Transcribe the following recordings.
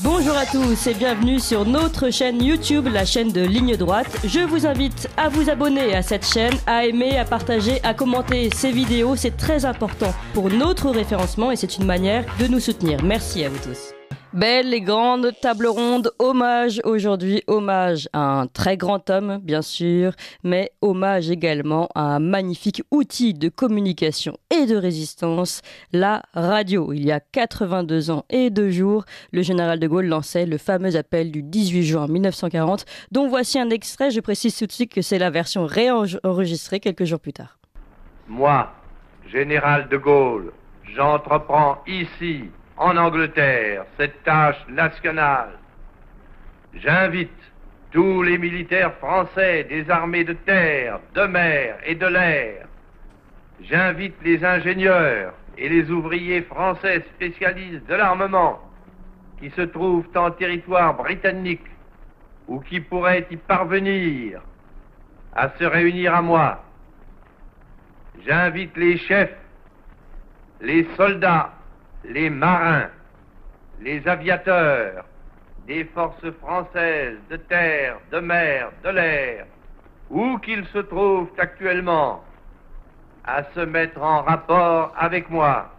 Bonjour à tous et bienvenue sur notre chaîne YouTube, la chaîne de Ligne Droite. Je vous invite à vous abonner à cette chaîne, à aimer, à partager, à commenter ces vidéos. C'est très important pour notre référencement et c'est une manière de nous soutenir. Merci à vous tous. Belle et grande table ronde, hommage aujourd'hui, hommage à un très grand homme bien sûr, mais hommage également à un magnifique outil de communication et de résistance, la radio. Il y a 82 ans et 2 jours, le général de Gaulle lançait le fameux appel du 18 juin 1940, dont voici un extrait, je précise tout de suite que c'est la version réenregistrée quelques jours plus tard. Moi, général de Gaulle, j'entreprends ici, en Angleterre, cette tâche nationale. J'invite tous les militaires français des armées de terre, de mer et de l'air. J'invite les ingénieurs et les ouvriers français spécialistes de l'armement qui se trouvent en territoire britannique ou qui pourraient y parvenir à se réunir à moi. J'invite les chefs, les soldats, les marins, les aviateurs des forces françaises de terre, de mer, de l'air, où qu'ils se trouvent actuellement, à se mettre en rapport avec moi.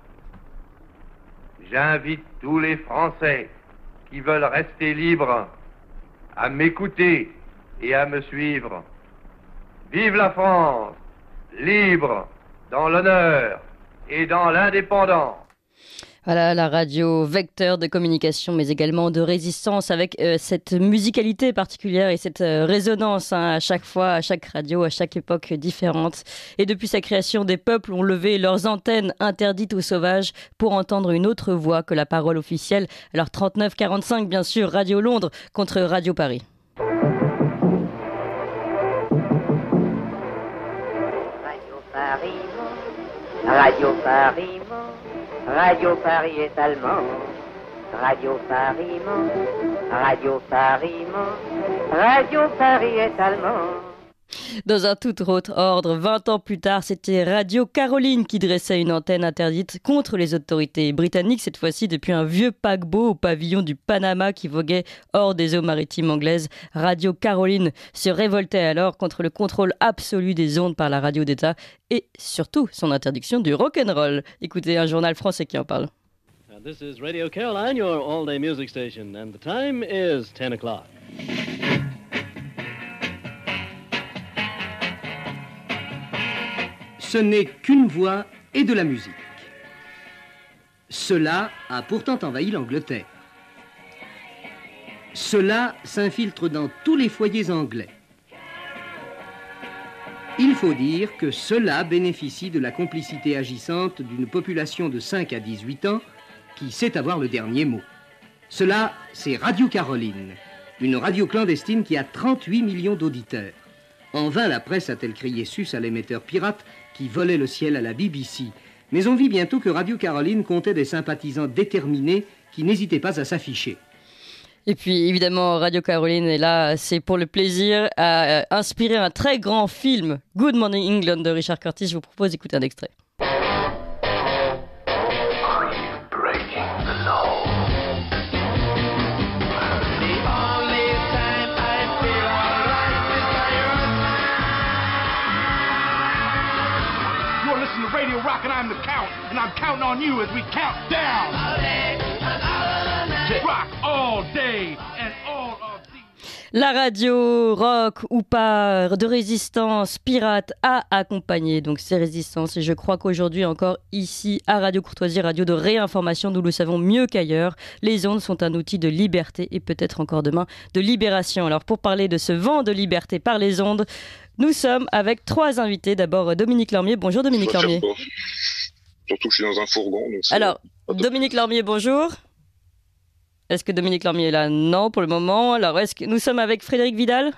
J'invite tous les Français qui veulent rester libres à m'écouter et à me suivre. Vive la France, libre, dans l'honneur et dans l'indépendance. Voilà, la radio, vecteur de communication, mais également de résistance avec cette musicalité particulière et cette résonance à chaque fois, à chaque radio, à chaque époque différente. Et depuis sa création, des peuples ont levé leurs antennes interdites aux sauvages pour entendre une autre voix que la parole officielle. Alors 39-45, bien sûr, Radio Londres contre Radio Paris. Radio Paris, Radio Paris, Radio Paris est allemand. Radio Paris, Radio Paris, Radio Paris est allemand. Dans un tout autre ordre, 20 ans plus tard, c'était Radio Caroline qui dressait une antenne interdite contre les autorités britanniques, cette fois-ci depuis un vieux paquebot au pavillon du Panama qui voguait hors des eaux maritimes anglaises. Radio Caroline se révoltait alors contre le contrôle absolu des ondes par la radio d'État et surtout son interdiction du rock'n'roll. Écoutez un journal français qui en parle. And this is Radio Caroline, your all-day music station, and the time is 10 o'clock. Ce n'est qu'une voix et de la musique. Cela a pourtant envahi l'Angleterre. Cela s'infiltre dans tous les foyers anglais. Il faut dire que cela bénéficie de la complicité agissante d'une population de 5 à 18 ans qui sait avoir le dernier mot. Cela, c'est Radio Caroline, une radio clandestine qui a 38 millions d'auditeurs. En vain, la presse a-t-elle crié sus à l'émetteur pirate qui volait le ciel à la BBC. Mais on vit bientôt que Radio Caroline comptait des sympathisants déterminés qui n'hésitaient pas à s'afficher. Et puis évidemment, Radio Caroline est là, c'est pour le plaisir, à inspirer un très grand film, Good Morning England de Richard Curtis. Je vous propose d'écouter un extrait. Radio Rock and I'm the count, and I'm counting on you as we count down. Rock all day and all of these. La radio rock ou pas de résistance pirate a accompagné donc ces résistances et je crois qu'aujourd'hui encore ici à Radio Courtoisie, radio de réinformation, nous le savons mieux qu'ailleurs, les ondes sont un outil de liberté et peut-être encore demain de libération. Alors pour parler de ce vent de liberté par les ondes, nous sommes avec 3 invités. D'abord Dominique Lormier. Bonjour Dominique Lormier. Surtout que je suis dans un fourgon. Donc alors, Dominique Lormier, bonjour. Est-ce que Dominique Lormier est là? Non, pour le moment. Alors, est-ce que nous sommes avec Frédéric Vidal?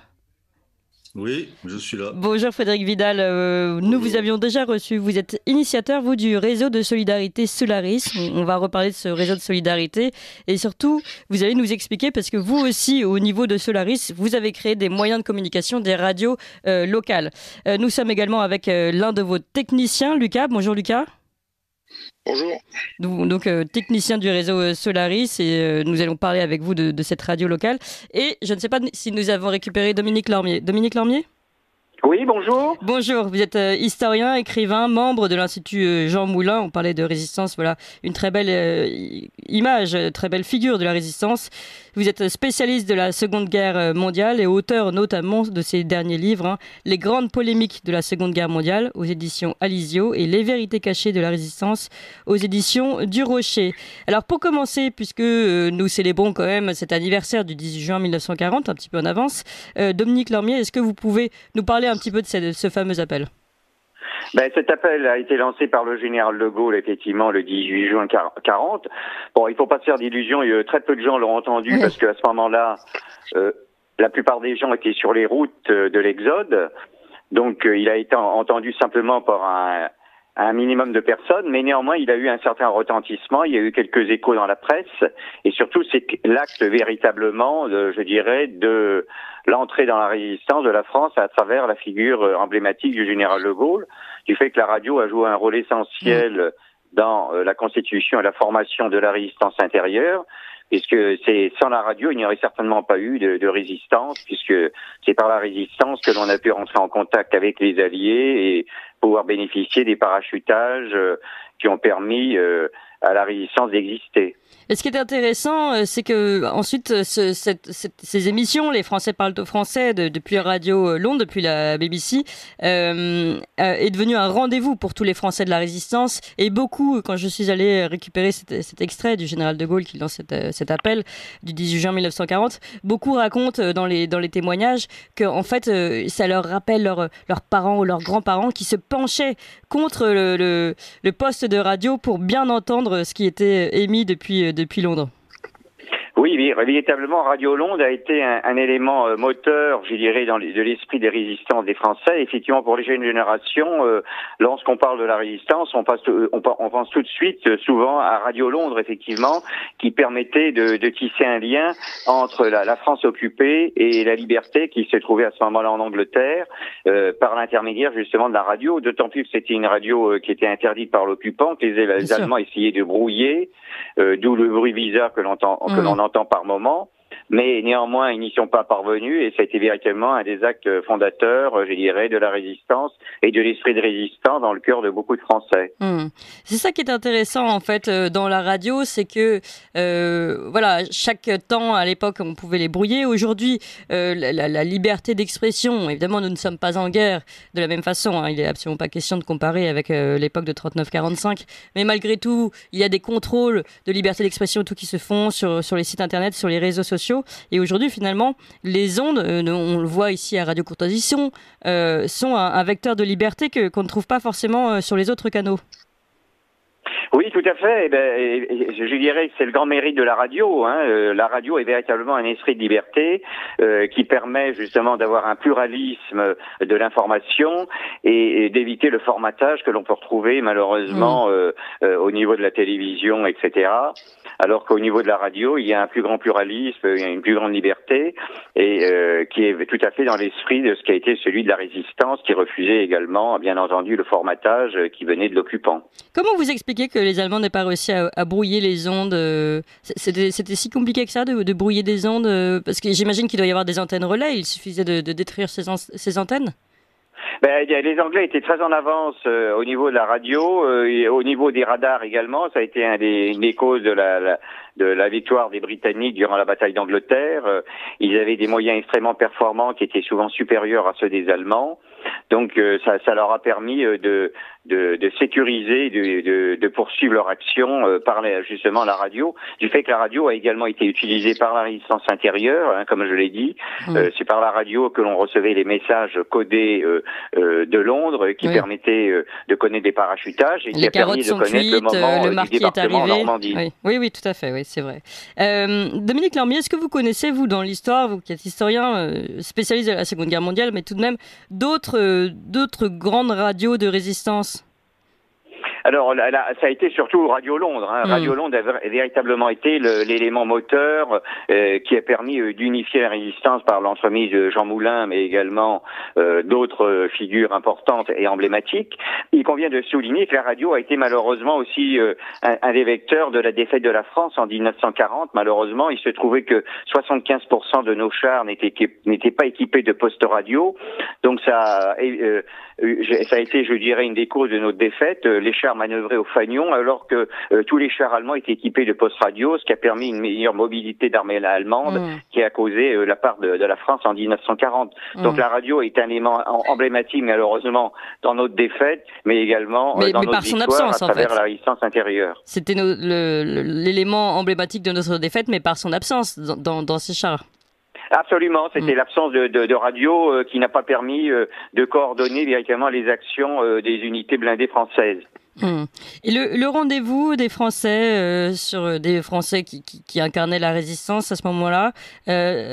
Oui, je suis là. Bonjour Frédéric Vidal, nous vous avions déjà reçu. Vous êtes initiateur, vous, du réseau de solidarité Solaris. On va reparler de ce réseau de solidarité. Et surtout, vous allez nous expliquer, parce que vous aussi, au niveau de Solaris, vous avez créé des moyens de communication, des radios locales. Nous sommes également avec l'un de vos techniciens, Lucas. Bonjour Lucas. Bonjour. Donc technicien du réseau Solaris, et nous allons parler avec vous de cette radio locale. Et je ne sais pas si nous avons récupéré Dominique Lormier. Dominique Lormier ? Oui, bonjour. Bonjour, vous êtes historien, écrivain, membre de l'Institut Jean Moulin. On parlait de résistance, voilà, une très belle image, très belle figure de la résistance. Vous êtes spécialiste de la Seconde Guerre mondiale et auteur notamment de ces derniers livres, Les grandes polémiques de la Seconde Guerre mondiale aux éditions Alizio et Les vérités cachées de la résistance aux éditions du Rocher. Alors pour commencer, puisque nous célébrons quand même cet anniversaire du 18 juin 1940, un petit peu en avance, Dominique Lormier, est-ce que vous pouvez nous parler un petit peu de ce fameux appel? Cet appel a été lancé par le général de Gaulle, effectivement, le 18 juin 40. Bon, il faut pas se faire d'illusions, très peu de gens l'ont entendu, parce qu'à ce moment-là, la plupart des gens étaient sur les routes de l'Exode. Donc, il a été entendu simplement par un minimum de personnes, mais néanmoins, il a eu un certain retentissement, il y a eu quelques échos dans la presse, et surtout, c'est l'acte véritablement, je dirais, de l'entrée dans la résistance de la France à travers la figure emblématique du général de Gaulle, du fait que la radio a joué un rôle essentiel dans la constitution et la formation de la résistance intérieure, puisque sans la radio, il n'y aurait certainement pas eu de résistance, puisque c'est par la résistance que l'on a pu rentrer en contact avec les Alliés et pouvoir bénéficier des parachutages qui ont permis à la résistance d'exister. Et ce qui est intéressant, c'est que ensuite ces émissions, les Français parlent au français, depuis Radio Londres, depuis la BBC, est devenu un rendez-vous pour tous les Français de la Résistance. Et beaucoup, quand je suis allé récupérer cet extrait du général de Gaulle qui lance cet appel du 18 juin 1940, beaucoup racontent dans les témoignages que en fait, ça leur rappelle leurs parents ou leurs grands-parents qui se penchaient contre le poste de radio pour bien entendre ce qui était émis depuis Londres. Oui, véritablement, Radio Londres a été un élément moteur, je dirais, de l'esprit des résistants des Français. Effectivement, pour les jeunes générations, lorsqu'on parle de la résistance, on pense tout de suite, souvent, à Radio Londres, effectivement, qui permettait de tisser un lien entre la France occupée et la liberté qui se trouvait à ce moment-là en Angleterre, par l'intermédiaire justement de la radio, d'autant plus que c'était une radio qui était interdite par l'occupant, que les Allemands essayaient de brouiller, d'où le bruit bizarre que l'on entend par moment, mais néanmoins ils n'y sont pas parvenus et ça a été véritablement un des actes fondateurs, je dirais, de la résistance et de l'esprit de résistant dans le cœur de beaucoup de Français. C'est ça qui est intéressant en fait dans la radio, c'est que voilà, chaque temps à l'époque on pouvait les brouiller. Aujourd'hui, la liberté d'expression, évidemment nous ne sommes pas en guerre de la même façon, il n'est absolument pas question de comparer avec l'époque de 39-45, mais malgré tout il y a des contrôles de liberté d'expression tout qui se font sur les sites internet, sur les réseaux sociaux. Et aujourd'hui, finalement, les ondes, on le voit ici à Radio Courtoisition, sont un vecteur de liberté qu'on ne trouve pas forcément sur les autres canaux. Oui, tout à fait. Je dirais que c'est le grand mérite de la radio. La radio est véritablement un esprit de liberté qui permet justement d'avoir un pluralisme de l'information et d'éviter le formatage que l'on peut retrouver malheureusement au niveau de la télévision, etc. Alors qu'au niveau de la radio, il y a un plus grand pluralisme, il y a une plus grande liberté et qui est tout à fait dans l'esprit de ce qui a été celui de la résistance, qui refusait également, bien entendu, le formatage qui venait de l'occupant. Comment vous expliquez que les Allemands n'aient pas réussi à brouiller les ondes? C'était si compliqué que ça de brouiller des ondes? Parce que j'imagine qu'il doit y avoir des antennes relais, il suffisait de détruire ces antennes? Les Anglais étaient très en avance au niveau de la radio, et au niveau des radars également. Ça a été une des causes de la victoire des Britanniques durant la bataille d'Angleterre. Ils avaient des moyens extrêmement performants qui étaient souvent supérieurs à ceux des Allemands. Donc ça leur a permis de sécuriser, de poursuivre leur action par justement la radio. Du fait que la radio a également été utilisée par la résistance intérieure, comme je l'ai dit. C'est par la radio que l'on recevait les messages codés de Londres qui permettaient de connaître des parachutages et qui a permis de connaître le moment du débarquement en Normandie. Oui, tout à fait, oui, c'est vrai. Dominique Lormier, est-ce que vous connaissez, vous, dans l'histoire, vous qui êtes historien, spécialiste de la Seconde Guerre mondiale, mais tout de même d'autres grandes radios de résistance? Alors, ça a été surtout Radio Londres. Radio Londres a véritablement été l'élément moteur qui a permis d'unifier la résistance par l'entremise de Jean Moulin, mais également d'autres figures importantes et emblématiques. Il convient de souligner que la radio a été malheureusement aussi un des vecteurs de la défaite de la France en 1940. Malheureusement, il se trouvait que 75% de nos chars n'étaient pas équipés de postes radio. Donc ça a été, je dirais, une des causes de notre défaite. Les chars manœuvraient au fanion, alors que tous les chars allemands étaient équipés de postes radio, ce qui a permis une meilleure mobilité d'armée allemande, qui a causé la part de la France en 1940. Donc la radio est un élément emblématique, malheureusement, dans notre défaite, mais également dans notre victoire à travers la résistance intérieure. C'était l'élément emblématique de notre défaite, mais par son absence dans ces chars. Absolument, c'était l'absence de radio qui n'a pas permis de coordonner véritablement les actions des unités blindées françaises. Et le rendez-vous des Français sur des Français qui incarnaient la résistance à ce moment-là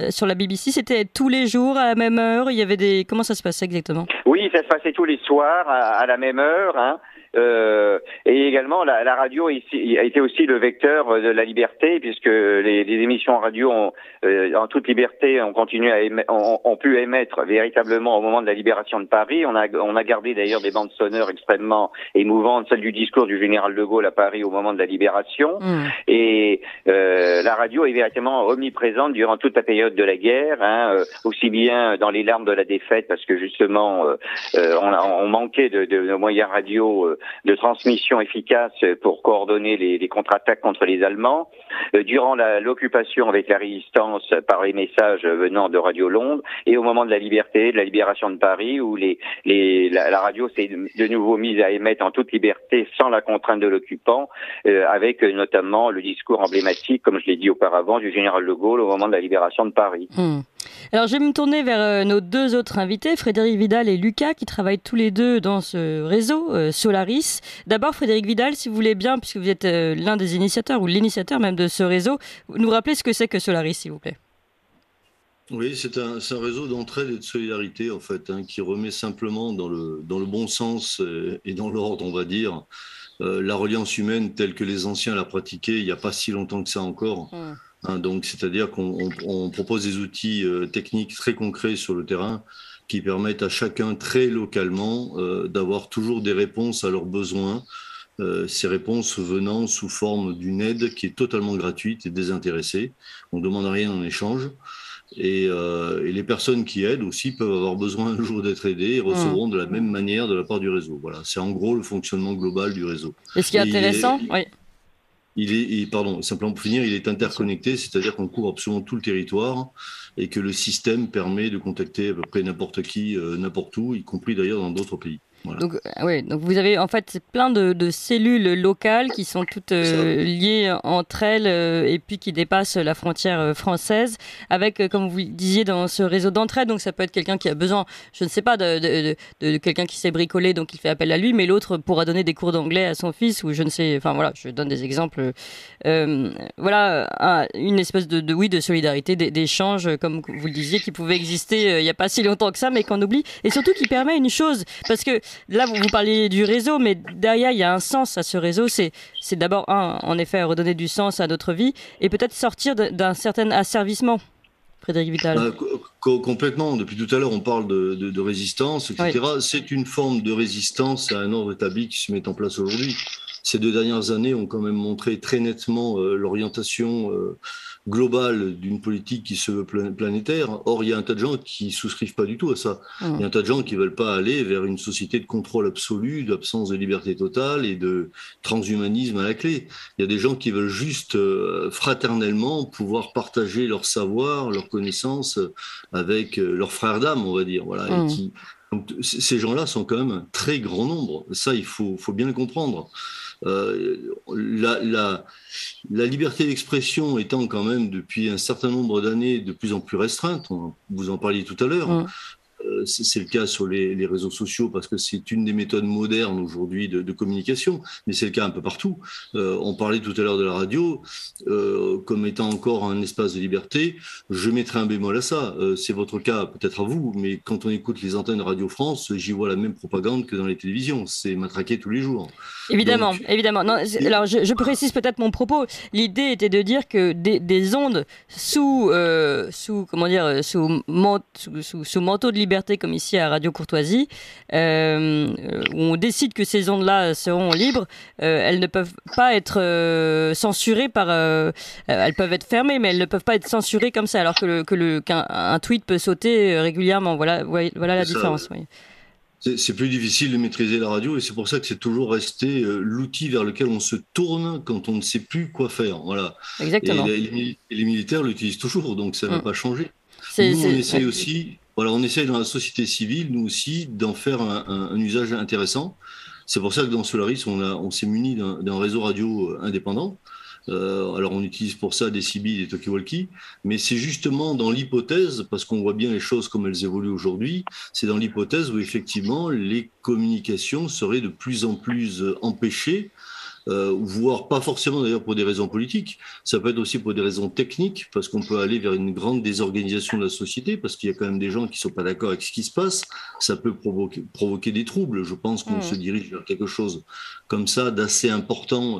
sur la BBC, c'était tous les jours à la même heure. Il y avait comment ça se passait exactement? Oui, ça se passait tous les soirs à la même heure. Et également la radio a été aussi le vecteur de la liberté, puisque les émissions en radio en toute liberté ont pu émettre véritablement au moment de la libération de Paris. On a gardé d'ailleurs des bandes sonores extrêmement émouvantes, celle du discours du général de Gaulle à Paris au moment de la libération. Et la radio est véritablement omniprésente durant toute la période de la guerre, aussi bien dans les larmes de la défaite, parce que justement on manquait de moyens radio de transmission efficace pour coordonner les contre-attaques contre les Allemands, durant l'occupation avec la résistance par les messages venant de Radio Londres, et au moment de la liberté, de la libération de Paris, où la radio s'est de nouveau mise à émettre en toute liberté sans la contrainte de l'occupant, avec notamment le discours emblématique, comme je l'ai dit auparavant, du général de Gaulle au moment de la libération de Paris. Alors je vais me tourner vers nos deux autres invités, Frédéric Vidal et Lucas, qui travaillent tous les deux dans ce réseau Solaris. D'abord, Frédéric Vidal, si vous voulez bien, puisque vous êtes l'un des initiateurs, ou l'initiateur même de ce réseau, nous rappelez ce que c'est que Solaris, s'il vous plaît. Oui, c'est un réseau d'entraide et de solidarité, en fait, qui remet simplement dans le bon sens et dans l'ordre, on va dire, la reliance humaine telle que les anciens la pratiquaient il n'y a pas si longtemps que ça encore. Donc, c'est-à-dire qu'on propose des outils techniques très concrets sur le terrain qui permettent à chacun très localement d'avoir toujours des réponses à leurs besoins, ces réponses venant sous forme d'une aide qui est totalement gratuite et désintéressée. On ne demande rien en échange. Et les personnes qui aident aussi peuvent avoir besoin un jour d'être aidées et recevront de la même manière de la part du réseau. Voilà, c'est en gros le fonctionnement global du réseau. Et ce qui est intéressant, simplement pour finir, il est interconnecté, c'est-à-dire qu'on couvre absolument tout le territoire et que le système permet de contacter à peu près n'importe qui, n'importe où, y compris d'ailleurs dans d'autres pays. Voilà. Donc vous avez en fait plein de cellules locales qui sont toutes liées entre elles et puis qui dépassent la frontière française avec, comme vous disiez, dans ce réseau d'entraide. Donc ça peut être quelqu'un qui a besoin, je ne sais pas, de quelqu'un qui sait bricoler, donc il fait appel à lui, mais l'autre pourra donner des cours d'anglais à son fils, ou je ne sais, enfin voilà, je donne des exemples. Voilà, une espèce de solidarité, d'échange, comme vous le disiez, qui pouvait exister il n'y a pas si longtemps que ça, mais qu'on oublie, et surtout qui permet une chose, parce que là, vous parliez du réseau, mais derrière, il y a un sens à ce réseau. C'est d'abord, en effet, redonner du sens à notre vie et peut-être sortir d'un certain asservissement. Frédéric Vidal. Complètement. Depuis tout à l'heure, on parle de résistance, etc. Oui. C'est une forme de résistance à un ordre établi qui se met en place aujourd'hui. Ces 2 dernières années ont quand même montré très nettement l'orientation globale d'une politique qui se veut planétaire. Or, il y a un tas de gens qui ne souscrivent pas du tout à ça. Il y a un tas de gens qui ne veulent pas aller vers une société de contrôle absolu, d'absence de liberté totale et de transhumanisme à la clé. Il y a des gens qui veulent juste fraternellement pouvoir partager leur savoir, leurs connaissances avec leurs frères d'âme, on va dire. Voilà, et donc, ces gens-là sont quand même un très grand nombre. Ça, il faut bien le comprendre. La liberté d'expression étant quand même depuis un certain nombre d'années de plus en plus restreinte, vous en parliez tout à l'heure, C'est le cas sur les réseaux sociaux parce que c'est une des méthodes modernes aujourd'hui de communication, mais c'est le cas un peu partout. On parlait tout à l'heure de la radio comme étant encore un espace de liberté. Je mettrai un bémol à ça. C'est votre cas peut-être à vous, mais quand on écoute les antennes de Radio France, j'y vois la même propagande que dans les télévisions. C'est matraqué tous les jours. Évidemment, Donc, évidemment. Non, alors je précise peut-être mon propos. L'idée était de dire que des ondes sous manteau de liberté, comme ici à Radio Courtoisie, où on décide que ces ondes-là seront libres, elles ne peuvent pas être censurées par. Elles peuvent être fermées, mais elles ne peuvent pas être censurées comme ça, alors qu'un tweet peut sauter régulièrement. Voilà la différence. Oui. C'est plus difficile de maîtriser la radio et c'est pour ça que c'est toujours resté l'outil vers lequel on se tourne quand on ne sait plus quoi faire. Voilà. Exactement. Et les militaires l'utilisent toujours, donc ça n'a pas changé. Nous, on essaye aussi, voilà, on essaye dans la société civile, nous aussi, d'en faire un usage intéressant. C'est pour ça que dans Solaris, on s'est muni d'un réseau radio indépendant. Alors on utilise pour ça des CB, des talkie-walkie, mais c'est justement dans l'hypothèse, parce qu'on voit bien les choses comme elles évoluent aujourd'hui, c'est dans l'hypothèse où effectivement les communications seraient de plus en plus empêchées, voire pas forcément d'ailleurs pour des raisons politiques, ça peut être aussi pour des raisons techniques, parce qu'on peut aller vers une grande désorganisation de la société, parce qu'il y a quand même des gens qui sont pas d'accord avec ce qui se passe, ça peut provoquer des troubles. Je pense qu'on se dirige vers quelque chose comme ça d'assez important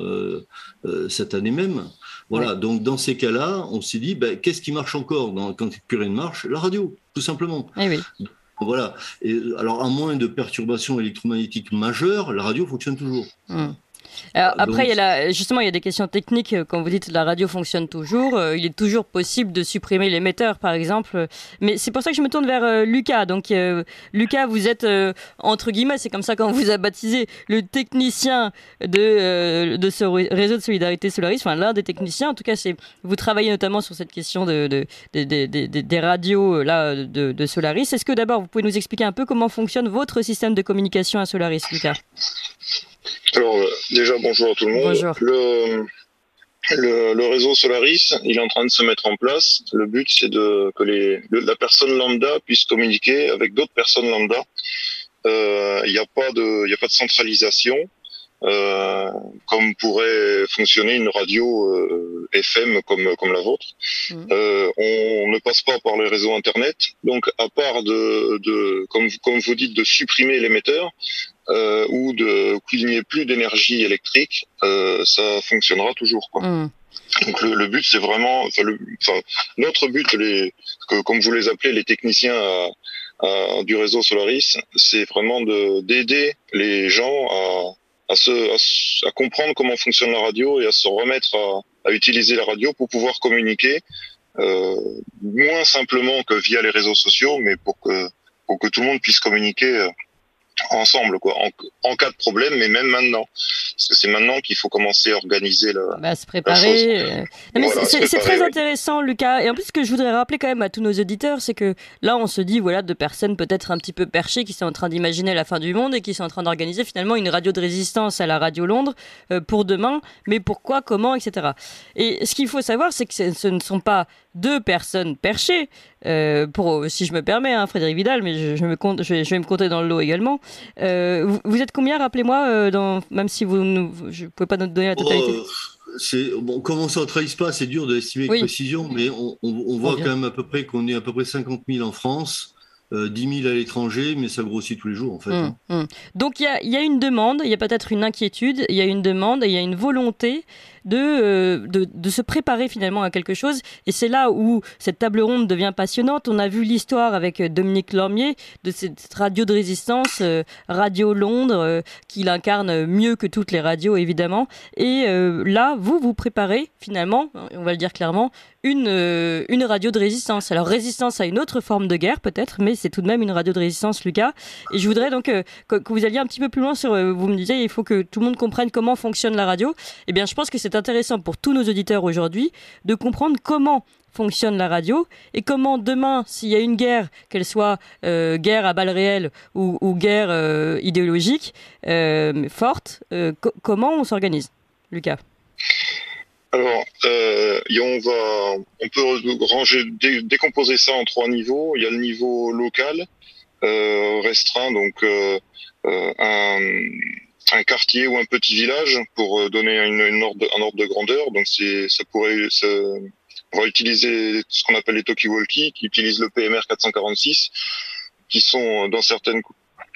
cette année même. Voilà, donc dans ces cas-là, on s'est dit, qu'est-ce qui marche encore quand plus rien ne marche? La radio, tout simplement. Eh oui. Voilà. Et alors, à moins de perturbations électromagnétiques majeures, la radio fonctionne toujours. Alors, après, il y a des questions techniques. Quand vous dites que la radio fonctionne toujours, il est toujours possible de supprimer l'émetteur, par exemple. Mais c'est pour ça que je me tourne vers Lucas. Donc, Lucas, vous êtes, entre guillemets, c'est comme ça qu'on vous a baptisé, le technicien de ce réseau de solidarité Solaris, enfin l'un des techniciens. En tout cas, vous travaillez notamment sur cette question des radios de Solaris. Est-ce que d'abord, vous pouvez nous expliquer un peu comment fonctionne votre système de communication à Solaris, Lucas? Alors, déjà, bonjour à tout le monde. Bonjour. Le réseau Solaris, il est en train de se mettre en place. Le but, c'est que la personne lambda puisse communiquer avec d'autres personnes lambda. Il n'y a pas de centralisation, comme pourrait fonctionner une radio FM comme la vôtre. On ne passe pas par les réseaux Internet. Donc, à part comme vous dites, de supprimer l'émetteur, ou qu'il n'y ait plus d'énergie électrique, ça fonctionnera toujours, quoi. Donc le but, c'est vraiment, notre but, comme vous les appelez, les techniciens du réseau Solaris, c'est vraiment d'aider les gens à comprendre comment fonctionne la radio et à se remettre à utiliser la radio pour pouvoir communiquer, moins simplement que via les réseaux sociaux, mais pour que tout le monde puisse communiquer ensemble, quoi, en cas de problème, mais même maintenant, parce que c'est maintenant qu'il faut commencer à organiser se préparer. C'est très intéressant, Lucas. Et en plus, ce que je voudrais rappeler quand même à tous nos auditeurs, c'est que là, on se dit, de personnes peut-être un petit peu perchées qui sont en train d'imaginer la fin du monde et qui sont en train d'organiser finalement une radio de résistance à la Radio Londres pour demain, mais pourquoi, comment, etc. Et ce qu'il faut savoir, c'est que ce ne sont pas deux personnes perchées, si je me permets, Frédéric Vidal, mais je vais me compter dans le lot également. Vous êtes combien, rappelez-moi, même si je ne pouvez pas nous donner la totalité. Comment ça ne trahisse pas, c'est dur d'estimer avec précision, mais on voit quand même à peu près qu'on est à peu près 50 000 en France, 10 000 à l'étranger, mais ça grossit tous les jours, en fait. Donc, il y a une demande, il y a peut-être une inquiétude, il y a une demande et il y a une volonté de se préparer finalement à quelque chose. Et c'est là où cette table ronde devient passionnante. On a vu l'histoire avec Dominique Lormier de cette radio de résistance, Radio Londres, qu'il incarne mieux que toutes les radios, évidemment. Et là, vous préparez finalement, on va le dire clairement, une radio de résistance. Alors, résistance à une autre forme de guerre peut-être, mais c'est tout de même une radio de résistance, Lucas. Et je voudrais donc que vous alliez un petit peu plus loin sur, vous me disiez, il faut que tout le monde comprenne comment fonctionne la radio. Eh bien, je pense que c'est intéressant pour tous nos auditeurs aujourd'hui de comprendre comment fonctionne la radio et comment demain, s'il y a une guerre, qu'elle soit guerre à balles réelles ou guerre idéologique forte, comment on s'organise, Lucas? Alors, on peut décomposer ça en 3 niveaux. Il y a le niveau local, restreint donc un quartier ou un petit village pour donner un ordre de grandeur. Donc on va utiliser ce qu'on appelle les talkie-walkie, qui utilisent le PMR 446, qui sont dans certaines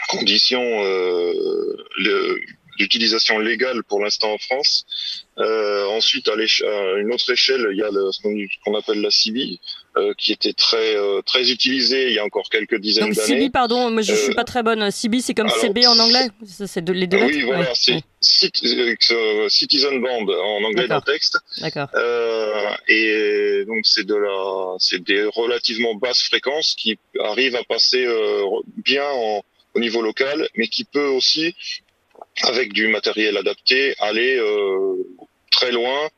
conditions d'utilisation légale pour l'instant en France. Ensuite, à une autre échelle, il y a ce qu'on appelle la CB, qui était très utilisée il y a encore quelques dizaines d'années. Donc CB, pardon, moi je suis pas très bonne. CB, c'est comme CB en anglais. C'est les deux lettres. Oui, voilà, c'est Citizen Band en anglais dans le texte. D'accord. Et donc c'est des relativement basses fréquences qui arrivent à passer bien au niveau local, mais qui peut aussi, avec du matériel adapté, aller très loin.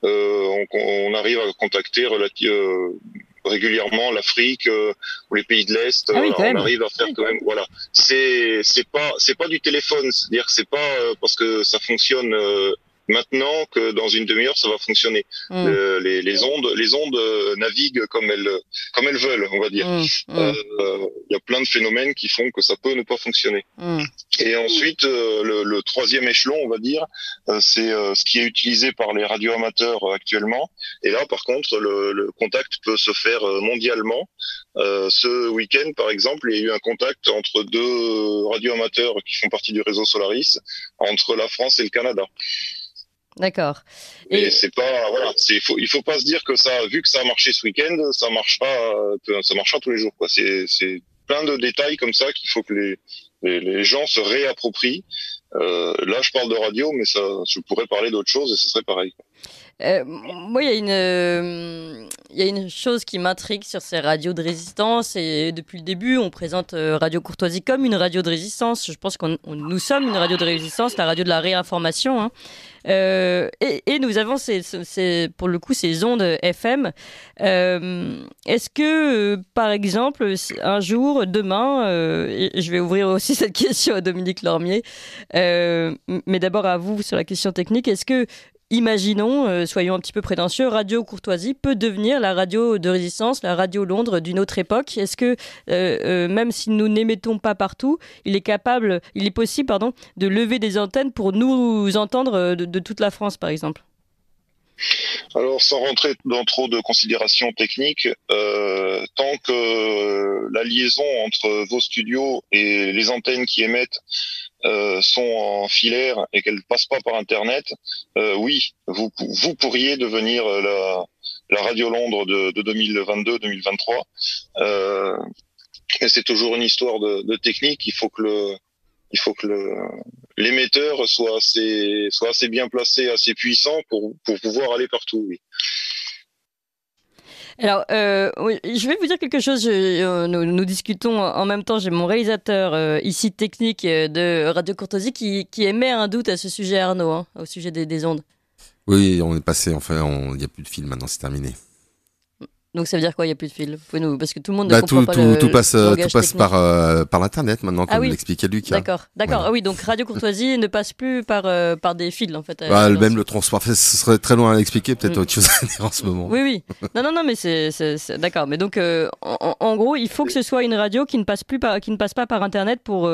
On arrive à contacter régulièrement l'Afrique ou les pays de l'Est. Ah oui, on arrive à faire quand même. Voilà, c'est pas du téléphone, c'est-à-dire que c'est pas parce que ça fonctionne maintenant que dans une demi-heure ça va fonctionner. Les ondes naviguent comme elles veulent, on va dire. Il y a plein de phénomènes qui font que ça peut ne pas fonctionner. Et ensuite, le troisième échelon, on va dire, c'est ce qui est utilisé par les radioamateurs actuellement. Et là, par contre, le contact peut se faire mondialement. Ce week-end, par exemple, il y a eu un contact entre deux radioamateurs qui font partie du réseau Solaris, entre la France et le Canada. D'accord. Et c'est pas, voilà, il faut pas se dire que vu que ça a marché ce week-end, ça marchera tous les jours, quoi. C'est plein de détails comme ça qu'il faut que les gens se réapproprient. Là, je parle de radio, mais je pourrais parler d'autre chose et ce serait pareil. Moi, il y a une chose qui m'intrigue sur ces radios de résistance, et depuis le début, on présente Radio Courtoisie comme une radio de résistance. Je pense nous sommes une radio de résistance, la radio de la réinformation, hein. Et nous avons pour le coup ces ondes FM. Est-ce que, par exemple, un jour, demain, et je vais ouvrir aussi cette question à Dominique Lormier, mais d'abord à vous sur la question technique, est-ce que, imaginons, soyons un petit peu prétentieux, Radio Courtoisie peut devenir la radio de résistance, la radio Londres d'une autre époque? Est-ce que, même si nous n'émettons pas partout, il est possible, de lever des antennes pour nous entendre de toute la France, par exemple? Alors, sans rentrer dans trop de considérations techniques, tant que la liaison entre vos studios et les antennes qui émettent sont en filaire et qu'elles passent pas par Internet, oui, vous pourriez devenir la Radio Londres de 2022-2023. Mais c'est toujours une histoire de technique. Il faut que l'émetteur soit assez bien placé, assez puissant pour pouvoir aller partout. Oui. Alors, oui, je vais vous dire quelque chose. Nous discutons en même temps. J'ai mon réalisateur ici technique de Radio Courtoisie qui émet un doute à ce sujet, Arnaud, hein, au sujet des ondes. Oui, on est passé. Enfin, il n'y a plus de fil maintenant. C'est terminé. Donc ça veut dire quoi, il n'y a plus de fil? Parce que tout le monde ne comprend pas tout passe technique. par l'internet maintenant, comme l'expliquait Lucas. D'accord. Voilà. Ah oui, donc Radio Courtoisie ne passe plus par des fils en fait. Même le transport, ce serait très loin à expliquer, peut-être autre chose à dire en ce moment. Oui. Non, mais c'est d'accord. Mais donc en gros, il faut que ce soit une radio qui ne passe pas par internet pour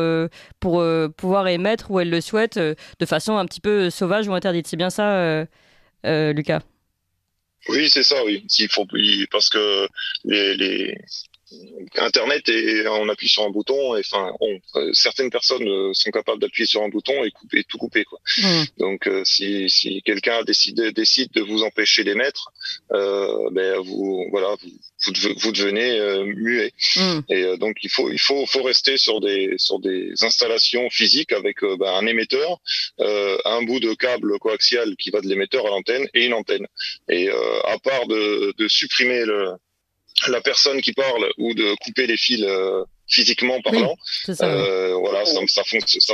pouvoir émettre où elle le souhaite de façon un petit peu sauvage ou interdite. C'est bien ça, Lucas? Oui, c'est ça, oui. Parce que Internet, on appuie sur un bouton, et certaines personnes sont capables d'appuyer sur un bouton et tout couper, quoi. Donc, si quelqu'un décide de vous empêcher d'émettre, vous devenez muet. Et donc, il faut rester sur des installations physiques avec un émetteur, un bout de câble coaxial qui va de l'émetteur à l'antenne et une antenne. Et à part de supprimer la personne qui parle ou de couper les fils physiquement parlant, ça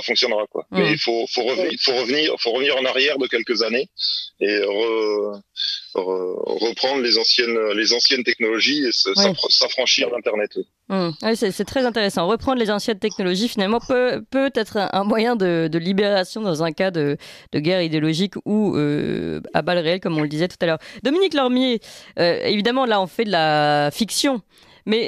fonctionnera, quoi. Mais il faut revenir en arrière de quelques années et reprendre les anciennes technologies et s'affranchir d'Internet. Oui, c'est très intéressant. Reprendre les anciennes technologies, finalement, peut être un moyen de libération dans un cas de guerre idéologique ou à balles réelles, comme on le disait tout à l'heure. Dominique Lormier, évidemment, là, on fait de la fiction. Mais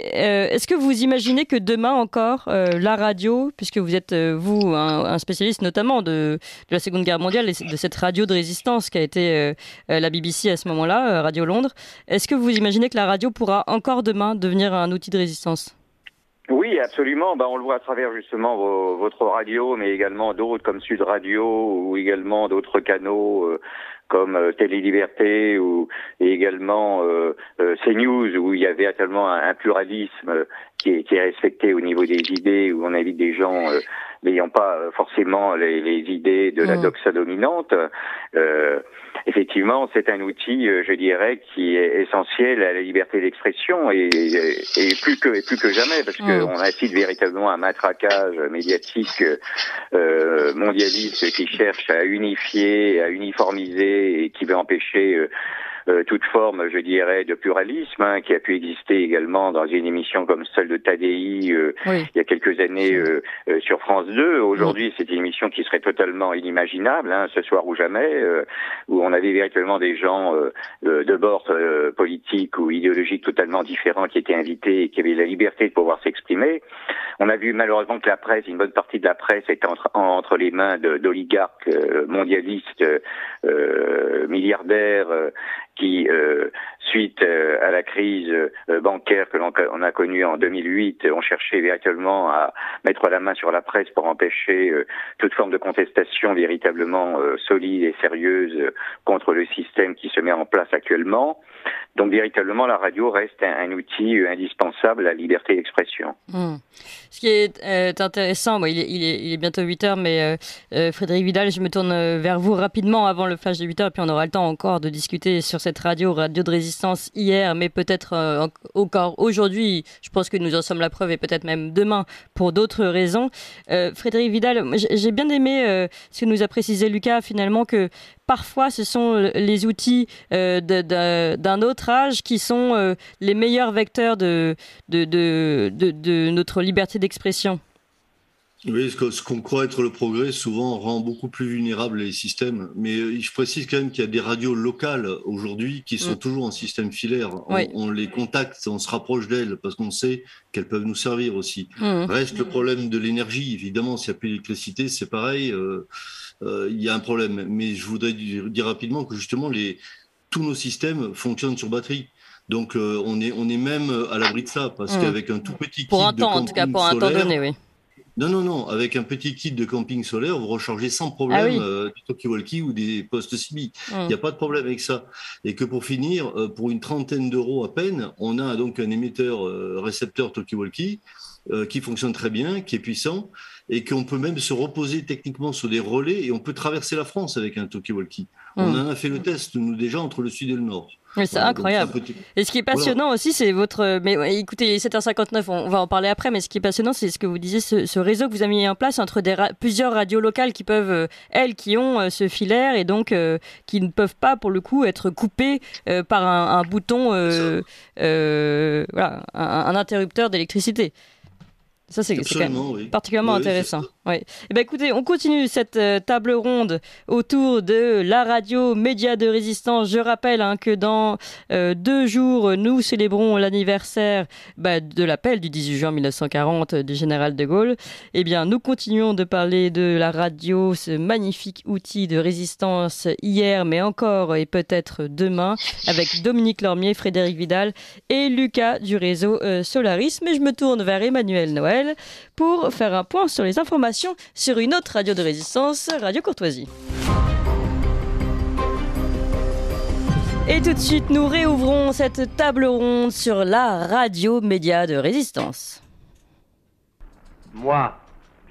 est-ce que vous imaginez que demain encore, la radio, puisque vous êtes, vous, un spécialiste notamment de la Seconde Guerre mondiale et de cette radio de résistance qui a été la BBC à ce moment-là, Radio Londres, est-ce que vous imaginez que la radio pourra encore demain devenir un outil de résistance ? Oui, absolument. On le voit à travers justement votre radio, mais également d'autres comme Sud Radio ou également d'autres canaux comme Télé Liberté et également CNews où il y avait tellement un pluralisme qui est respecté au niveau des idées, où on invite des gens n'ayant pas forcément les idées de la doxa dominante. Effectivement, c'est un outil, je dirais, qui est essentiel à la liberté d'expression et plus que jamais, parce qu'on assiste véritablement à un matraquage médiatique mondialiste qui cherche à unifier, à uniformiser et qui veut empêcher toute forme, je dirais, de pluralisme, qui a pu exister également dans une émission comme celle de Tadei il y a quelques années sur France 2. Aujourd'hui, c'est une émission qui serait totalement inimaginable, Ce soir ou jamais, où on avait véritablement des gens de bords politiques ou idéologiques totalement différents qui étaient invités et qui avaient la liberté de pouvoir s'exprimer. On a vu malheureusement que la presse, une bonne partie de la presse était entre les mains d'oligarques mondialistes, milliardaires, qui, suite à la crise bancaire que l'on a connue en 2008, ont cherché véritablement à mettre la main sur la presse pour empêcher toute forme de contestation véritablement solide et sérieuse contre le système qui se met en place actuellement. Donc véritablement, la radio reste un outil indispensable à la liberté d'expression. Ce qui est intéressant, il est bientôt 8h, mais Frédéric Vidal, je me tourne vers vous rapidement avant le flash de 8h, et puis on aura le temps encore de discuter sur cette radio de résistance hier, mais peut-être encore aujourd'hui. Je pense que nous en sommes la preuve, et peut-être même demain pour d'autres raisons. Frédéric Vidal, j'ai bien aimé ce que nous a précisé Lucas, finalement, que parfois ce sont les outils d'un autre âge qui sont les meilleurs vecteurs de notre liberté d'expression. Oui, ce qu'on croit être le progrès, souvent rend beaucoup plus vulnérables les systèmes. Mais je précise quand même qu'il y a des radios locales aujourd'hui qui sont toujours en système filaire. On les contacte, on se rapproche d'elles parce qu'on sait qu'elles peuvent nous servir aussi. Reste le problème de l'énergie. Évidemment, s'il n'y a plus d'électricité, c'est pareil. Il y a un problème. Mais je voudrais dire rapidement que justement, tous nos systèmes fonctionnent sur batterie. Donc, on est même à l'abri de ça parce qu'avec un tout petit kit pour un de temps, en tout cas, pour un temps donné, oui. Non. Avec un petit kit de camping solaire, vous rechargez sans problème du talkie-walkie ou des postes CB. Il n'y a pas de problème avec ça. Et que pour finir, pour une trentaine d'euros à peine, on a donc un émetteur récepteur talkie-walkie qui fonctionne très bien, qui est puissant, et qu'on peut même se reposer techniquement sur des relais, et on peut traverser la France avec un talkie-walkie. On en a fait le test, nous, déjà, entre le sud et le nord. Mais c'est incroyable. Et ce qui est passionnant aussi, c'est votre... Mais écoutez, il est 7h59, on va en parler après, mais ce qui est passionnant, c'est ce que vous disiez, ce réseau que vous avez mis en place entre plusieurs radios locales qui peuvent, qui ont ce filaire et donc qui ne peuvent pas, pour le coup, être coupées par un bouton, un interrupteur d'électricité. Ça, c'est quand même particulièrement intéressant. Et écoutez, on continue cette table ronde autour de la radio média de résistance. Je rappelle que dans 2 jours, nous célébrons l'anniversaire de l'appel du 18 juin 1940 du général de Gaulle. Nous continuons de parler de la radio, ce magnifique outil de résistance hier, mais encore et peut-être demain, avec Dominique Lormier, Frédéric Vidal et Lucas du réseau Solaris. Mais je me tourne vers Emmanuel Noël pour faire un point sur les informations sur une autre radio de résistance, Radio Courtoisie. Et tout de suite, nous réouvrons cette table ronde sur la radio média de résistance. Moi,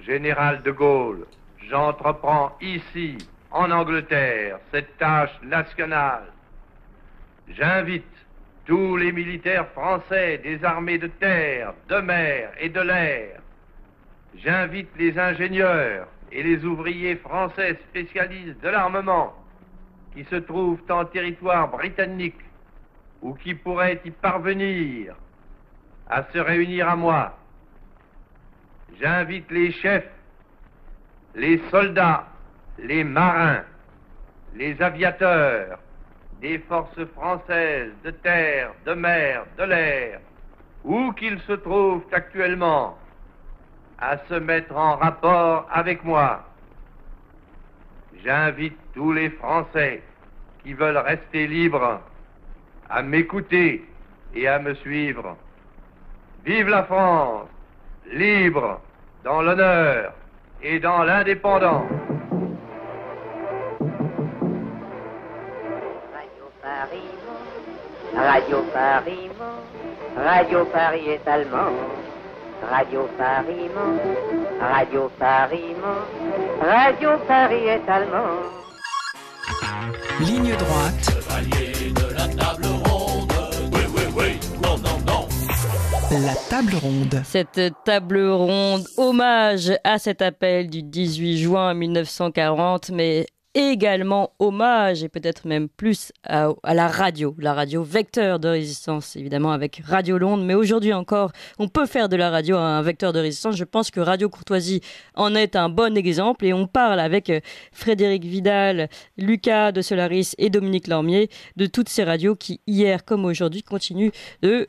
général de Gaulle, j'entreprends ici, en Angleterre, cette tâche nationale. J'invite tous les militaires français des armées de terre, de mer et de l'air. J'invite les ingénieurs et les ouvriers français spécialistes de l'armement qui se trouvent en territoire britannique ou qui pourraient y parvenir à se réunir à moi. J'invite les chefs, les soldats, les marins, les aviateurs, des forces françaises de terre, de mer, de l'air, où qu'ils se trouvent actuellement, à se mettre en rapport avec moi. J'invite tous les Français qui veulent rester libres à m'écouter et à me suivre. Vive la France, libre dans l'honneur et dans l'indépendance. Radio Paris, Radio Paris, Radio Paris est allemand. Radio Paris, Radio Paris, Radio Paris est allemand. Ligne droite. Chevalier de la table ronde. Oui, oui, oui. Non, non, non. La table ronde. Cette table ronde, hommage à cet appel du 18 juin 1940, mais également hommage, et peut-être même plus, à la radio vecteur de résistance, évidemment avec Radio Londres, mais aujourd'hui encore, on peut faire de la radio un vecteur de résistance. Je pense que Radio Courtoisie en est un bon exemple, et on parle avec Frédéric Vidal, Lucas de Solaris et Dominique Lormier de toutes ces radios qui, hier comme aujourd'hui, continuent de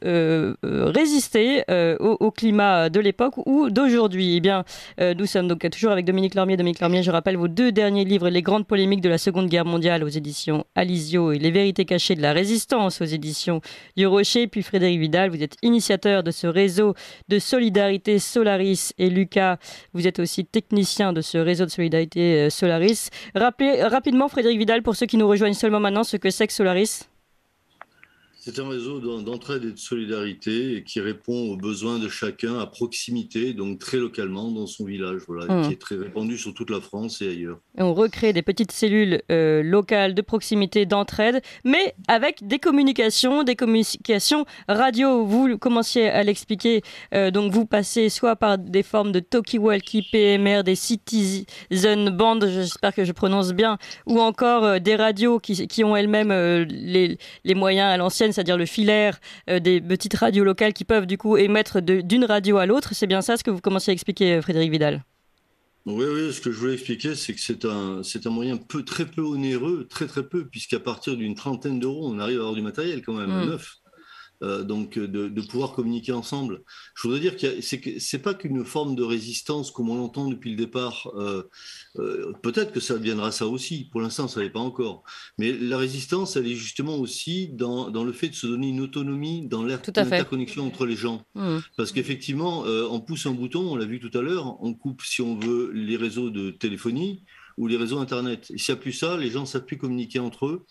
résister au climat de l'époque ou d'aujourd'hui. Eh bien, nous sommes donc toujours avec Dominique Lormier. Dominique Lormier, je rappelle vos 2 derniers livres, Les grandes polémiques de la Seconde Guerre mondiale aux éditions Alizio et Les vérités cachées de la résistance aux éditions du Rocher. Puis Frédéric Vidal, vous êtes initiateur de ce réseau de solidarité Solaris, et Lucas, vous êtes aussi technicien de ce réseau de solidarité Solaris. Rappelez rapidement, Frédéric Vidal, pour ceux qui nous rejoignent seulement maintenant, ce que c'est que Solaris. C'est un réseau d'entraide et de solidarité qui répond aux besoins de chacun à proximité, donc très localement dans son village, voilà, qui est très répandu sur toute la France et ailleurs. Et on recrée des petites cellules locales de proximité, d'entraide, mais avec des communications radio. Vous commenciez à l'expliquer, donc vous passez soit par des formes de talkie-walkie, PMR, des citizen band, j'espère que je prononce bien, ou encore des radios qui ont elles-mêmes les moyens à l'ancienne, c'est-à-dire le filaire, des petites radios locales qui peuvent du coup émettre d'une radio à l'autre. C'est bien ça ce que vous commencez à expliquer, Frédéric Vidal? Oui, ce que je voulais expliquer, c'est que c'est un moyen très peu onéreux, très peu, puisqu'à partir d'une trentaine d'euros, on arrive à avoir du matériel quand même, neuf. Donc de pouvoir communiquer ensemble. Je voudrais dire que c'est pas qu'une forme de résistance comme on l'entend depuis le départ. Peut-être que ça deviendra ça aussi. Pour l'instant, ça n'est pas encore. Mais la résistance, elle est justement aussi dans le fait de se donner une autonomie dans l'interconnexion entre les gens. Parce qu'effectivement, on pousse un bouton, on l'a vu tout à l'heure, on coupe, si on veut, les réseaux de téléphonie ou les réseaux Internet. Et s'il n'y a plus ça, les gens ne savent plus communiquer entre eux.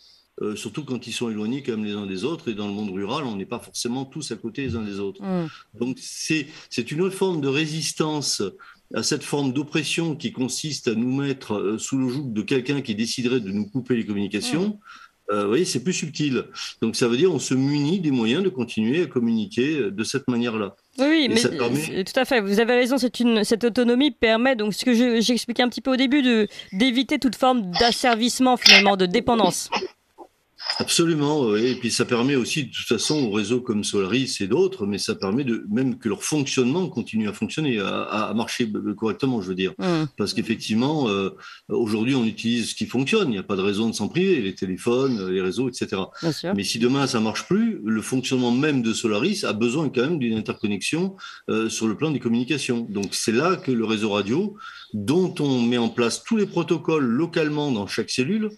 Surtout quand ils sont éloignés quand même les uns des autres, et dans le monde rural, on n'est pas forcément tous à côté les uns des autres. Donc c'est une autre forme de résistance à cette forme d'oppression qui consiste à nous mettre sous le joug de quelqu'un qui déciderait de nous couper les communications. Vous voyez, c'est plus subtil. Donc ça veut dire on se munit des moyens de continuer à communiquer de cette manière-là. Oui, mais tout à fait, vous avez raison, cette autonomie permet, donc ce que j'expliquais un petit peu au début, d'éviter toute forme d'asservissement finalement, de dépendance. Absolument, oui. Et puis ça permet aussi, de toute façon, aux réseaux comme Solaris et d'autres, mais ça permet même que leur fonctionnement continue à fonctionner, à marcher correctement, je veux dire. Parce qu'effectivement, aujourd'hui, on utilise ce qui fonctionne. Il n'y a pas de raison de s'en priver, les téléphones, les réseaux, etc. Mais si demain ça marche plus, le fonctionnement même de Solaris a besoin quand même d'une interconnexion sur le plan des communications. Donc c'est là que le réseau radio, dont on met en place tous les protocoles localement dans chaque cellule.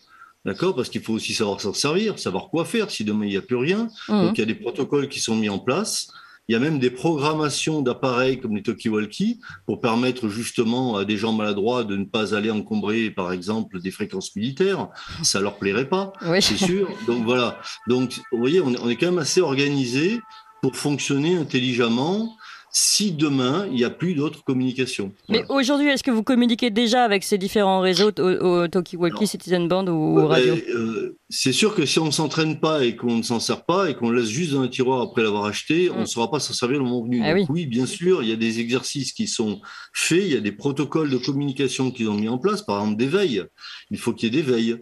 D'accord, parce qu'il faut aussi savoir s'en servir, savoir quoi faire si demain il n'y a plus rien. Donc il y a des protocoles qui sont mis en place. Il y a même des programmations d'appareils comme les talkie-walkie pour permettre justement à des gens maladroits de ne pas aller encombrer, par exemple, des fréquences militaires. Ça leur plairait pas, c'est sûr. Donc voilà. Donc vous voyez, on est quand même assez organisé pour fonctionner intelligemment. Si demain, il n'y a plus d'autres communications. Mais aujourd'hui, est-ce que vous communiquez déjà avec ces différents réseaux, au talkie-walkie, Citizen Band ou radio? C'est sûr que si on ne s'entraîne pas et qu'on ne s'en sert pas et qu'on le laisse juste dans un tiroir après l'avoir acheté, on ne saura pas s'en servir le moment venu. Donc oui, bien sûr, il y a des exercices qui sont faits, il y a des protocoles de communication qu'ils ont mis en place, par exemple des veilles. Il faut qu'il y ait des veilles.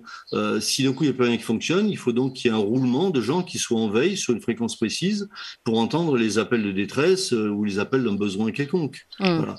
Si d'un coup, il n'y a plus rien qui fonctionne, il faut donc qu'il y ait un roulement de gens qui soient en veille sur une fréquence précise pour entendre les appels de détresse ou les appels d'un besoin quelconque. Voilà.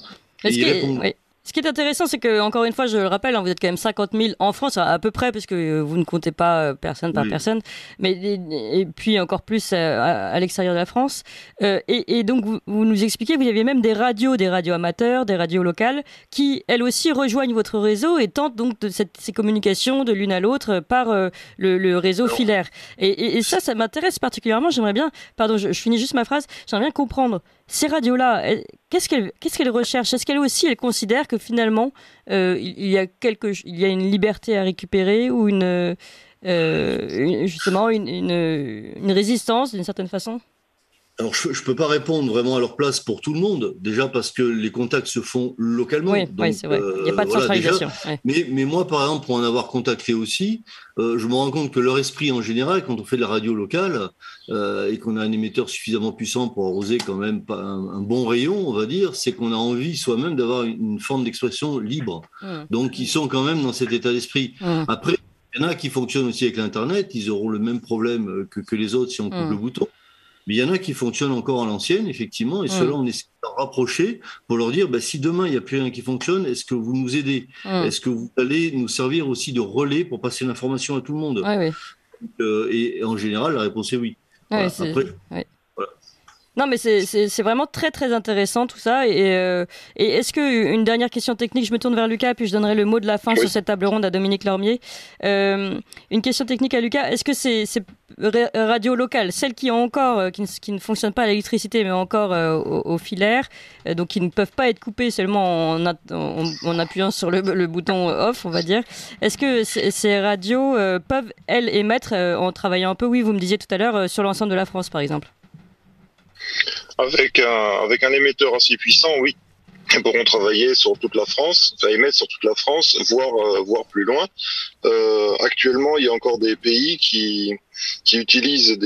Ce qui est intéressant, c'est que, encore une fois, je le rappelle, vous êtes quand même 50 000 en France, à peu près, parce que vous ne comptez pas personne par personne, mais et puis encore plus à l'extérieur de la France. Et donc, vous nous expliquez, vous aviez même des radios amateurs, des radios locales, qui, elles aussi, rejoignent votre réseau et tentent donc ces communications de l'une à l'autre par le réseau filaire. Et ça m'intéresse particulièrement. J'aimerais bien, pardon, je finis juste ma phrase, j'aimerais bien comprendre ces radios-là, qu'est-ce qu'elles recherchent? Est-ce qu'elles aussi, elles considèrent que finalement, il y a une liberté à récupérer ou justement une résistance d'une certaine façon? Alors, je ne peux pas répondre vraiment à leur place pour tout le monde, déjà parce que les contacts se font localement. Oui, c'est vrai. Il n'y a pas de centralisation. Déjà. Mais moi, par exemple, pour en avoir contacté aussi, je me rends compte que leur esprit en général, quand on fait de la radio locale et qu'on a un émetteur suffisamment puissant pour arroser quand même un bon rayon, on va dire, c'est qu'on a envie soi-même d'avoir une forme d'expression libre. Donc, ils sont quand même dans cet état d'esprit. Après, il y en a qui fonctionnent aussi avec l'Internet, ils auront le même problème que les autres si on coupe le bouton. Mais il y en a qui fonctionnent encore à l'ancienne, effectivement, et ceux-là, on essaie de leur rapprocher pour leur dire, si demain, il n'y a plus rien qui fonctionne, est-ce que vous nous aidez? Est-ce que vous allez nous servir aussi de relais pour passer l'information à tout le monde? Et en général, la réponse est oui. Voilà. Après, voilà. Non, mais c'est vraiment très très intéressant tout ça. Et est-ce que, une dernière question technique, je me tourne vers Lucas, puis je donnerai le mot de la fin sur cette table ronde à Dominique Lormier. Une question technique à Lucas, est-ce que ces radios locales, celles qui ont encore, qui ne fonctionnent pas à l'électricité, mais encore au filaire, donc qui ne peuvent pas être coupées seulement en appuyant sur le bouton off, on va dire, est-ce que ces radios peuvent, elles, émettre en travaillant un peu, oui, vous me disiez tout à l'heure, sur l'ensemble de la France, par exemple? Avec un émetteur assez puissant, oui. Ils pourront travailler sur toute la France, enfin émettre sur toute la France, voire plus loin. Actuellement, il y a encore des pays qui utilisent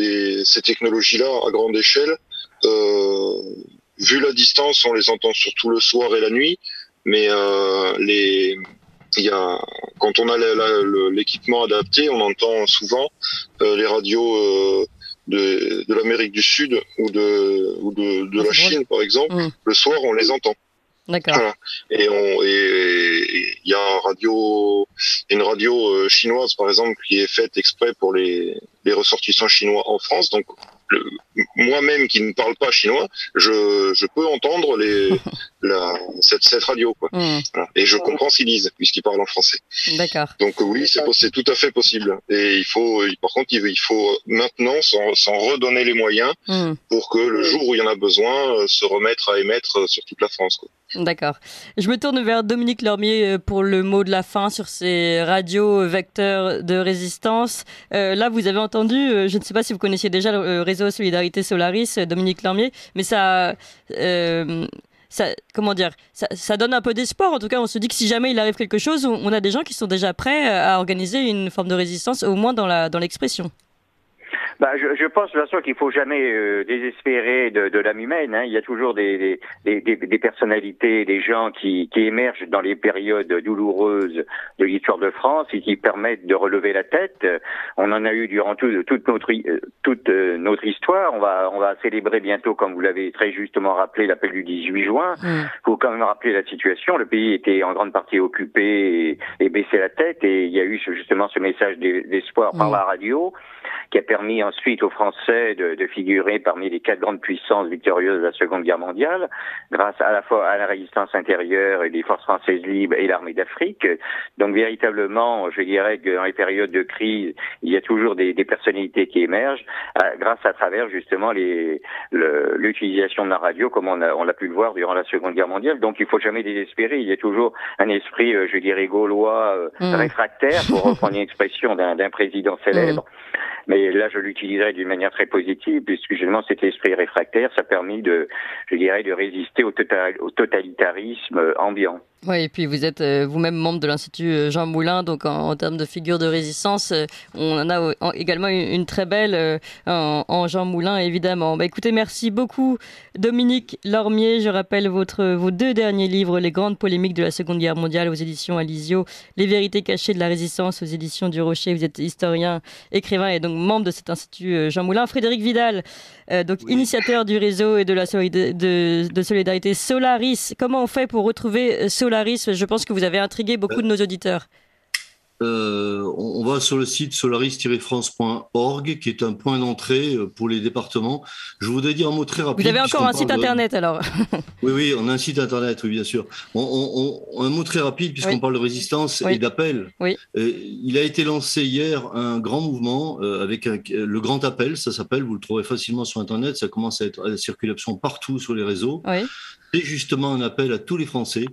ces technologies-là à grande échelle. Vu la distance, on les entend surtout le soir et la nuit, mais quand on a l'équipement adapté, on entend souvent les radios de l'Amérique du Sud ou de la Chine, par exemple. Le soir, on les entend. D'accord. Voilà. Et il y a une radio chinoise, par exemple, qui est faite exprès pour les ressortissants chinois en France. Donc, moi-même qui ne parle pas chinois, je peux entendre cette radio, quoi. Voilà. Et je comprends ce qu'ils disent, puisqu'ils parlent en français. D'accord. Donc oui, c'est tout à fait possible. Et par contre, il faut maintenant s'en redonner les moyens pour que le jour où il y en a besoin, se remettre à émettre sur toute la France, quoi. D'accord. Je me tourne vers Dominique Lormier pour le mot de la fin sur ces radios vecteurs de résistance. Là, vous avez entendu, je ne sais pas si vous connaissiez déjà le réseau Solidarité Solaris, Dominique Lormier, mais ça comment dire, ça donne un peu d'espoir. En tout cas, on se dit que si jamais il arrive quelque chose, on a des gens qui sont déjà prêts à organiser une forme de résistance, au moins dans l'expression. Je pense de toute façon qu'il faut jamais désespérer de l'âme humaine. Il y a toujours des personnalités, des gens qui émergent dans les périodes douloureuses de l'histoire de France et qui permettent de relever la tête. On en a eu durant toute notre histoire. On va célébrer bientôt, comme vous l'avez très justement rappelé, l'appel du 18 juin. Faut quand même rappeler la situation. Le pays était en grande partie occupé et baissait la tête, et il y a eu justement ce message d'espoir par la radio, qui a permis ensuite aux Français de figurer parmi les 4 grandes puissances victorieuses de la Seconde Guerre mondiale, grâce à la fois à la résistance intérieure et des forces françaises libres et l'armée d'Afrique. Donc véritablement, je dirais que dans les périodes de crise, il y a toujours des personnalités qui émergent, grâce à travers justement l'utilisation de la radio, comme on l'a pu le voir durant la Seconde Guerre mondiale. Donc il faut jamais désespérer. Il y a toujours un esprit, je dirais, gaulois réfractaire, pour reprendre une expression d'un président célèbre. Mais là, je l'utiliserai d'une manière très positive, puisque justement cet esprit réfractaire, ça a permis de résister au totalitarisme ambiant. Oui, et puis vous êtes vous-même membre de l'Institut Jean Moulin, donc en termes de figure de résistance, on en a également une très belle en Jean Moulin, évidemment. Écoutez, merci beaucoup Dominique Lormier. Je rappelle vos 2 derniers livres, Les grandes polémiques de la Seconde Guerre mondiale aux éditions Alizio, Les vérités cachées de la résistance aux éditions du Rocher. Vous êtes historien, écrivain et donc membre de cet institut Jean Moulin. Frédéric Vidal, donc initiateur du réseau et de la de solidarité Solaris. Comment on fait pour retrouver Solaris? Je pense que vous avez intrigué beaucoup de nos auditeurs. On va sur le site solaris-france.org qui est un point d'entrée pour les départements. Je voudrais dire un mot très rapide. Vous avez encore un site internet alors? Oui, on a un site internet, oui, bien sûr. Un mot très rapide puisqu'on parle de résistance et d'appel. Oui. Il a été lancé hier un grand mouvement avec le Grand Appel, ça s'appelle, vous le trouverez facilement sur internet, ça commence à être à la circulation partout sur les réseaux. Oui. C'est justement un appel à tous les Français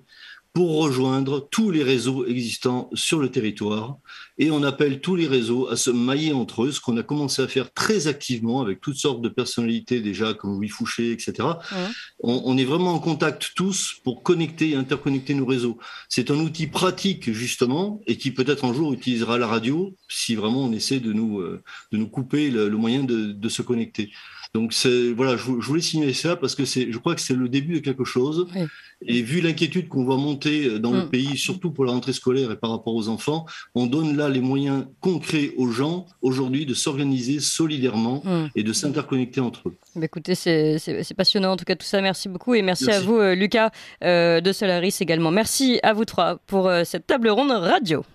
pour rejoindre tous les réseaux existants sur le territoire. Et on appelle tous les réseaux à se mailler entre eux, ce qu'on a commencé à faire très activement avec toutes sortes de personnalités déjà, comme Louis Fouché, etc. Ouais. On est vraiment en contact tous pour connecter et interconnecter nos réseaux. C'est un outil pratique, justement, et qui peut-être un jour utilisera la radio, si vraiment on essaie de nous couper le moyen de se connecter. Donc voilà, je voulais signaler ça parce que je crois que c'est le début de quelque chose. Oui. Et vu l'inquiétude qu'on voit monter dans le pays, surtout pour la rentrée scolaire et par rapport aux enfants, on donne là les moyens concrets aux gens aujourd'hui de s'organiser solidairement et de s'interconnecter entre eux. Bah écoutez, c'est passionnant en tout cas tout ça. Merci beaucoup et merci. À vous Lucas de Solaris également. Merci à vous trois pour cette table ronde radio.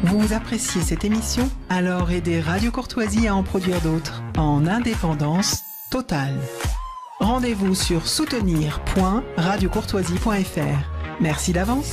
Vous appréciez cette émission? Alors aidez Radio Courtoisie à en produire d'autres en indépendance totale. Rendez-vous sur soutenir.radiocourtoisie.fr. Merci d'avance.